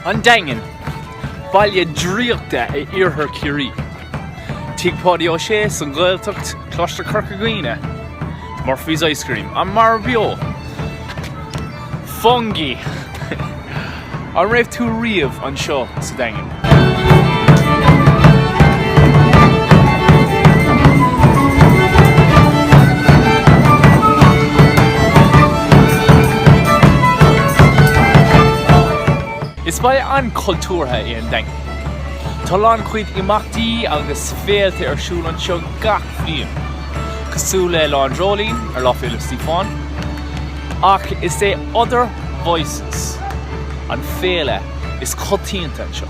An daingen, bailile dríochta iarthar Curie. Tíagpáidí ó sé san Ghaeltacht Cloistear Corcaigh Murphy's Ice Cream, an mar bio. Fungi. An raibh tú riamh anseo sa daingen. Is baile an cultúrtha é an daingen. Tá cuid imeachtaí agus féilte arsúil anseo gach bhliain. Cosúil le láindrólín lá Philip Stefan. Ach is é other voices. An féile is cotíonnta anseo.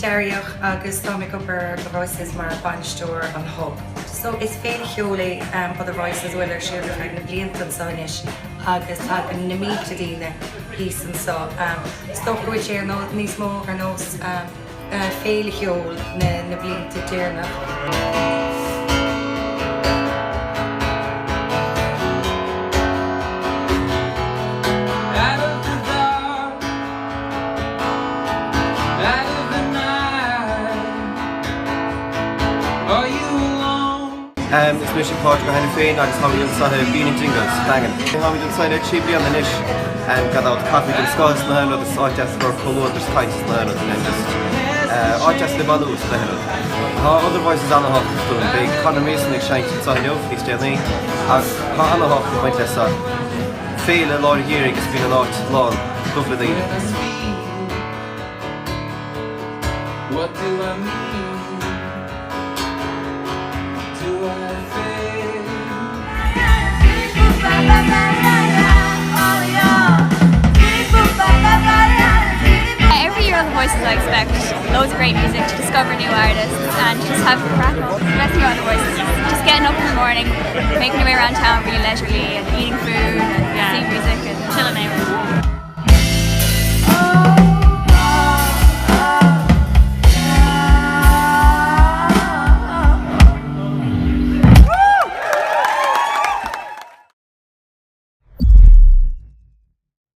Darioch agus Tommy Cooper the voices mar banstúr an hub. So is féidir cheolaí the voices will are siúr ag na bliantan sonis agus ag an namíta dína hís an so. Stochúid sé níos mó ar nós féidir cheol na blianta déarnach. Is mission part go hen féin agus ha an sa bín jingles dagen. Ha an sa chi bli an isis gad out coffee and scoils na hen agus ájas for colors kites na hen and just ájas le balús na hen. Ha other voices an ha done big economies and exchange sa jo is still as ha an ha point less fail a lot here it's been a lot long double the What do I mean? Every year on The Voices I expect loads of great music, to discover new artists and just have a crack. The best thing about The Voices is just getting up in the morning, making your way around town really leisurely and eating food